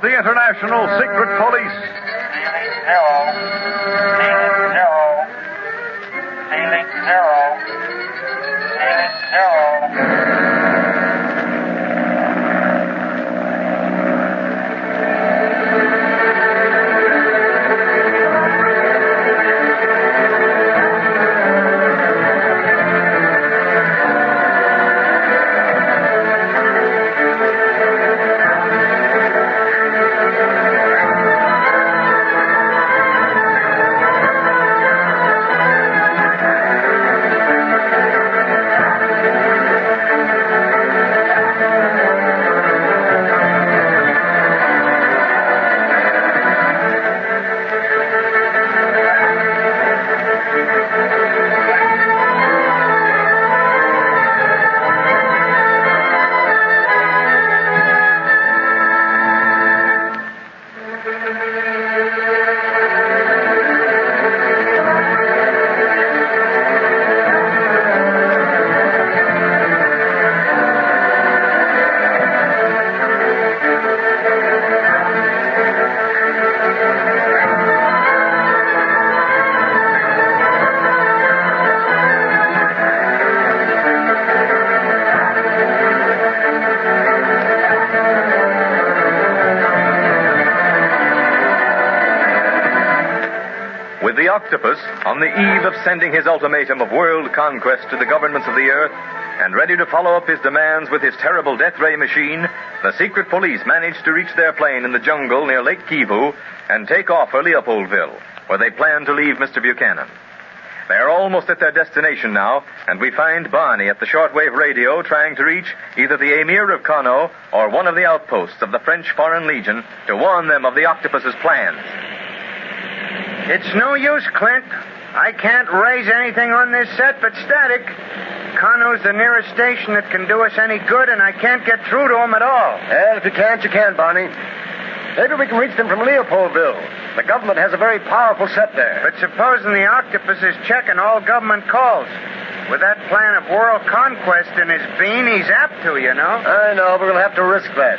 the International Secret Police. Ceiling zero. Ceiling zero. With the Octopus on the eve of sending his ultimatum of world conquest to the governments of the earth, and ready to follow up his demands with his terrible death ray machine, the secret police managed to reach their plane in the jungle near Lake Kivu and take off for Leopoldville, where they plan to leave Mr. Buchanan. They are almost at their destination now, and we find Barney at the shortwave radio trying to reach either the Emir of Kano or one of the outposts of the French Foreign Legion to warn them of the Octopus's plans. It's no use, Clint. I can't raise anything on this set but static. Kano's the nearest station that can do us any good, and I can't get through to him at all. Well, if you can't, you can, Barney. Maybe we can reach them from Leopoldville. The government has a very powerful set there. But supposing the Octopus is checking all government calls. With that plan of world conquest in his bean, he's apt to, you know. I know, but we'll have to risk that.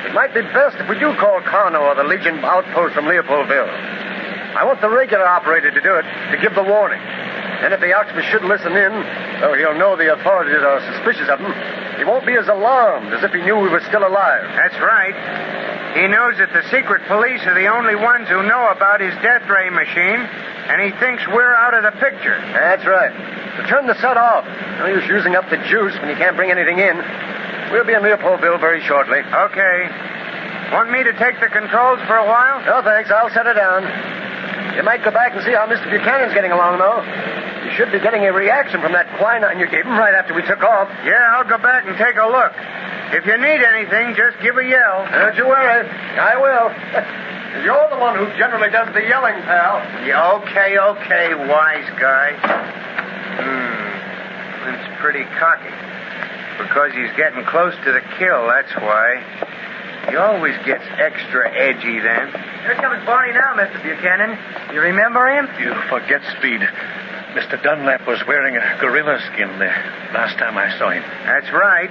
It might be best if we do call Kano or the Legion outpost from Leopoldville. I want the regular operator to do it, to give the warning. And if the Octopus should listen in, though he'll know the authorities are suspicious of him, he won't be as alarmed as if he knew we were still alive. That's right. He knows that the secret police are the only ones who know about his death ray machine, and he thinks we're out of the picture. That's right. So turn the set off. No use using up the juice when you can't bring anything in. We'll be in Leopoldville very shortly. Okay. Want me to take the controls for a while? No, thanks. I'll set it down. You might go back and see how Mr. Buchanan's getting along, though. You should be getting a reaction from that quinine you gave him right after we took off. Yeah, I'll go back and take a look. If you need anything, just give a yell. Don't you worry. I will. You're the one who generally does the yelling, pal. Yeah, okay, wise guy. It's pretty cocky. Because he's getting close to the kill, that's why. He always gets extra edgy then. Here comes Barney now, Mr. Buchanan. You remember him? You forget, Speed. Mr. Dunlap was wearing a gorilla skin the last time I saw him. That's right.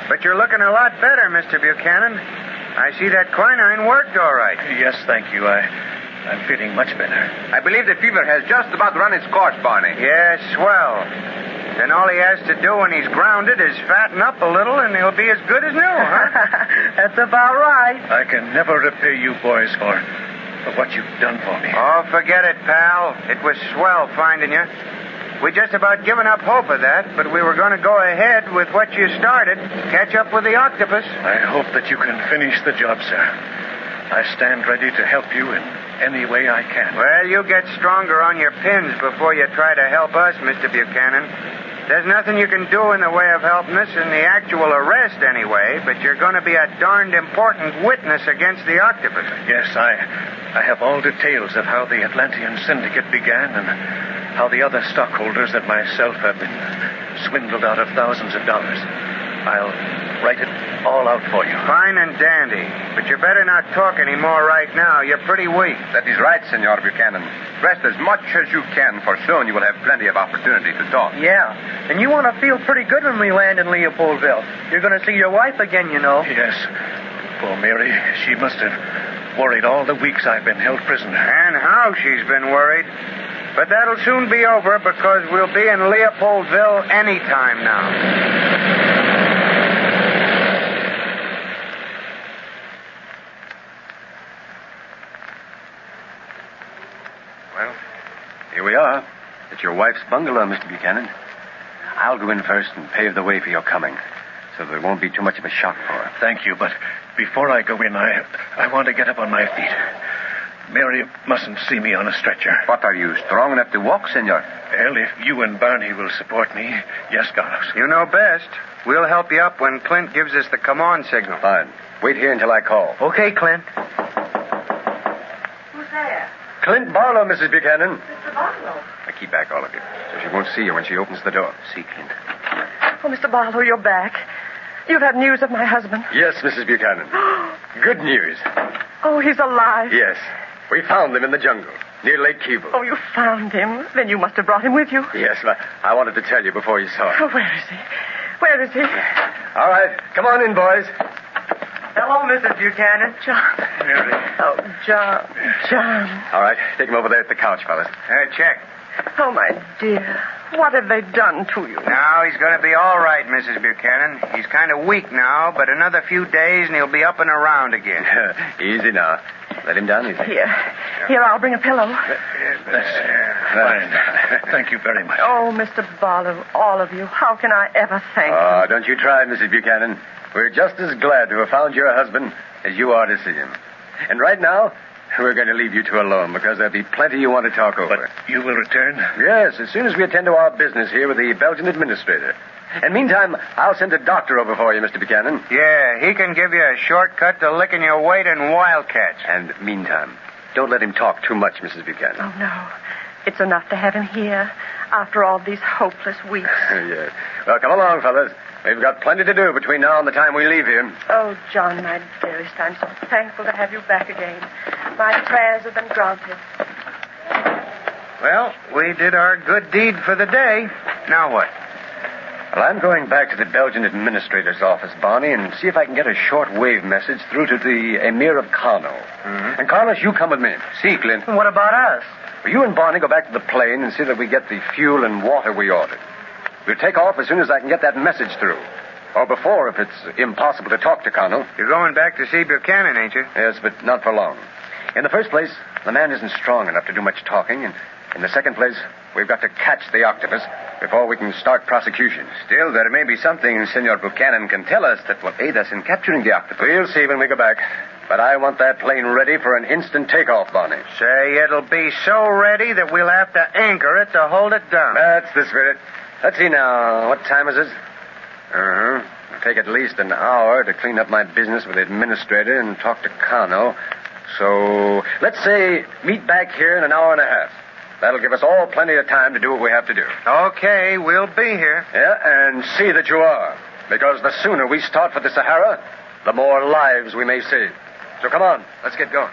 But you're looking a lot better, Mr. Buchanan. I see that quinine worked all right. Yes, thank you. I'm feeling much better. I believe the fever has just about run its course, Barney. Yes, swell. Then all he has to do when he's grounded is fatten up a little, and he'll be as good as new, huh? That's about right. I can never repay you boys for what you've done for me. Oh, forget it, pal. It was swell finding you. We just about given up hope of that, but we were going to go ahead with what you started, catch up with the Octopus. I hope that you can finish the job, sir. I stand ready to help you in any way I can. Well, you get stronger on your pins before you try to help us, Mr. Buchanan. There's nothing you can do in the way of helping us in the actual arrest anyway, but you're going to be a darned important witness against the Octopus. Yes, I have all details of how the Atlantean Syndicate began and how the other stockholders and myself have been swindled out of thousands of dollars. I'll write it all out for you. Fine and dandy. But you better not talk anymore right now. You're pretty weak. That is right, Senor Buchanan. Rest as much as you can, for soon you will have plenty of opportunity to talk. Yeah, and you want to feel pretty good when we land in Leopoldville. You're going to see your wife again, you know. Yes. Poor Mary, she must have worried all the weeks I've been held prisoner. And how she's been worried. But that'll soon be over because we'll be in Leopoldville any time now. Well, here we are. At your wife's bungalow, Mr. Buchanan. I'll go in first and pave the way for your coming, so there won't be too much of a shock for her. Thank you, but before I go in, I want to get up on my feet. Mary mustn't see me on a stretcher. What, are you strong enough to walk, senor? Well, if you and Barney will support me, yes, Carlos. You know best. We'll help you up when Clint gives us the come-on signal. Fine. Wait here until I call. Okay, Clint. Who's there? Clint Barlow, Mrs. Buchanan. Mr. Barlow. Now, keep back, all of you, so she won't see you when she opens the door. See, Clint. Oh, Mr. Barlow, you're back. You've had news of my husband. Yes, Mrs. Buchanan. Good news. Oh, he's alive. Yes. We found him in the jungle, near Lake Keble. Oh, you found him? Then you must have brought him with you. Yes, but I wanted to tell you before you saw him. Oh, where is he? Where is he? All right. Come on in, boys. Hello, Mrs. Buchanan. John. Mary. Oh, John. John. All right. Take him over there at the couch, fellas. Check. Oh, my dear. What have they done to you? Now, he's going to be all right, Mrs. Buchanan. He's kind of weak now, but another few days and he'll be up and around again. Easy now. Let him down easy. Here, I'll bring a pillow. That's fine. Thank you very much. Oh, Mr. Barlow, all of you. How can I ever thank you? Oh, don't you try, Mrs. Buchanan. We're just as glad to have found your husband as you are to see him. And right now, we're going to leave you two alone because there'll be plenty you want to talk over. But you will return? Yes, as soon as we attend to our business here with the Belgian administrator. And meantime, I'll send a doctor over for you, Mr. Buchanan. Yeah, he can give you a shortcut to licking your weight in wildcats. And meantime, don't let him talk too much, Mrs. Buchanan. Oh, no. It's enough to have him here after all these hopeless weeks. Yes. Well, come along, fellas. We've got plenty to do between now and the time we leave here. Oh, John, my dearest, I'm so thankful to have you back again. My prayers have been granted. Well, we did our good deed for the day. Now what? Well, I'm going back to the Belgian administrator's office, Barney, and see if I can get a short-wave message through to the Emir of Kano. Mm-hmm. And, Carlos, you come with me. See, Clint. What about us? Well, you and Barney go back to the plane and see that we get the fuel and water we ordered. We'll take off as soon as I can get that message through. Or before, if it's impossible to talk to Kano. You're going back to see Buchanan, ain't you? Yes, but not for long. In the first place, the man isn't strong enough to do much talking, and in the second place, we've got to catch the Octopus before we can start prosecution. Still, there may be something Senor Buchanan can tell us that will aid us in capturing the Octopus. We'll see when we go back. But I want that plane ready for an instant takeoff, Barney. Say, it'll be so ready that we'll have to anchor it to hold it down. That's the spirit. Let's see now. What time is it? Uh-huh. It'll take at least an hour to clean up my business with the administrator and talk to Kano. So, let's say meet back here in an hour and a half. That'll give us all plenty of time to do what we have to do. Okay, we'll be here. Yeah, and see that you are. Because the sooner we start for the Sahara, the more lives we may save. So come on, let's get going.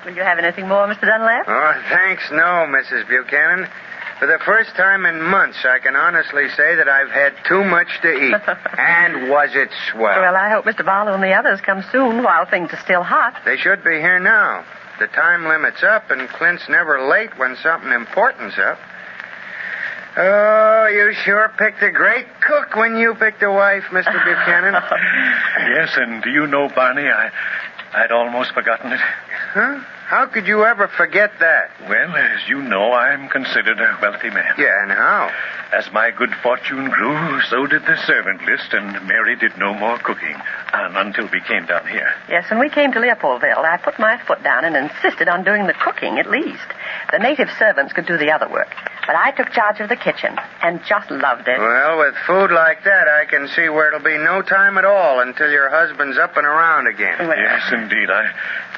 Will you have anything more, Mr. Dunlap? Oh, thanks, no, Mrs. Buchanan. For the first time in months, I can honestly say that I've had too much to eat. And was it swell? Well, I hope Mr. Barlow and the others come soon while things are still hot. They should be here now. The time limit's up, and Clint's never late when something important's up. Oh, you sure picked a great cook when you picked a wife, Mr. Buchanan. Yes, and do you know, Barney, I'd almost forgotten it. Huh? How could you ever forget that? Well, as you know, I'm considered a wealthy man. Yeah, and how? As my good fortune grew, so did the servant list, and Mary did no more cooking until we came down here. Yes, when we came to Leopoldville, I put my foot down and insisted on doing the cooking at least. The native servants could do the other work, but I took charge of the kitchen and just loved it. Well, with food like that, I can see where it'll be no time at all until your husband's up and around again. Well, Yes, indeed.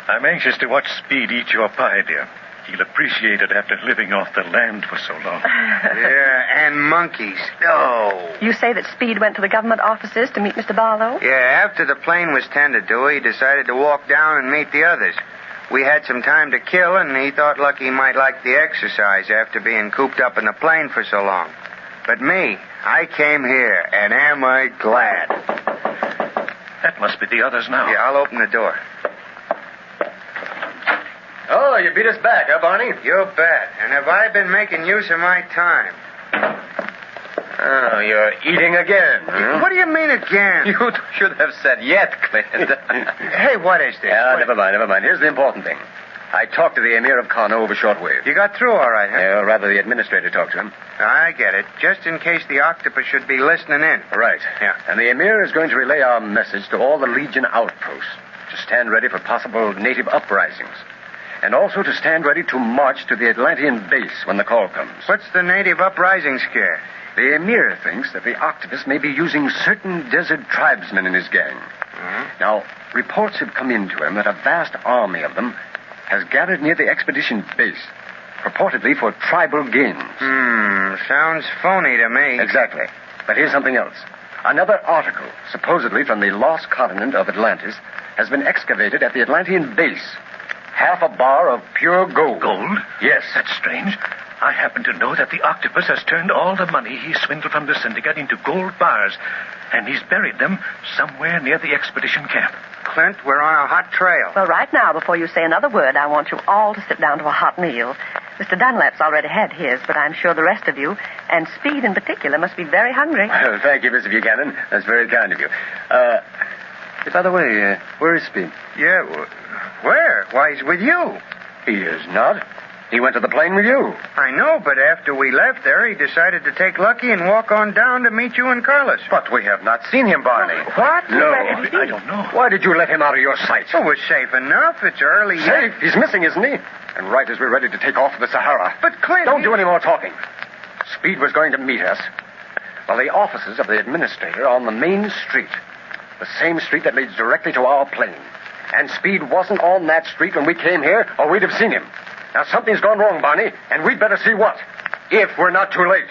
I'm anxious to watch Speed eat your pie, dear. He'll appreciate it after living off the land for so long. Yeah, and monkeys. Oh. You say that Speed went to the government offices to meet Mr. Barlow? Yeah, after the plane was tended to, he decided to walk down and meet the others. We had some time to kill, and he thought Lucky might like the exercise after being cooped up in the plane for so long. But me, I came here, and am I glad. That must be the others now. Yeah, I'll open the door. Oh, you beat us back, huh, Barney? You bet. And have I been making use of my time? Oh, you're eating again, huh? What do you mean again? You should have said yet, Clint. Hey, what is this? Never mind. Here's the important thing. I talked to the Emir of Kano over shortwave. You got through all right, huh? Yeah, rather the administrator talked to him. I get it. Just in case the Octopus should be listening in. Right. Yeah. And the Emir is going to relay our message to all the Legion outposts to stand ready for possible native uprisings. And also to stand ready to march to the Atlantean base when the call comes. What's the native uprising scare? The Emir thinks that the Octopus may be using certain desert tribesmen in his gang. Mm-hmm. Now, reports have come in to him that a vast army of them has gathered near the expedition base, purportedly for tribal gains. Sounds phony to me. Exactly. But here's something else. Another article, supposedly from the lost continent of Atlantis, has been excavated at the Atlantean base. Half a bar of pure gold. Gold? Yes. That's strange. I happen to know that the Octopus has turned all the money he swindled from the Syndicate into gold bars, and he's buried them somewhere near the expedition camp. Clint, we're on a hot trail. Well, right now, before you say another word, I want you all to sit down to a hot meal. Mr. Dunlap's already had his, but I'm sure the rest of you, and Speed in particular, must be very hungry. Well, thank you, Mr. Buchanan. That's very kind of you. By the way, where is Speed? Yeah, where? Why, he's with you. He is not. He went to the plane with you. I know, but after we left there, he decided to take Lucky and walk on down to meet you and Carlos. But we have not seen him, Barney. What? No. I don't know. Why did you let him out of your sight? Oh, we're safe enough. It's early yet. Safe? He's missing, isn't he? And right as we're ready to take off for the Sahara. But Clint... Don't do any more talking. Speed was going to meet us. Well, the offices of the administrator are on the main street. The same street that leads directly to our plane. And Speed wasn't on that street when we came here, or we'd have seen him. Now, something's gone wrong, Barney, and we'd better see what, if we're not too late.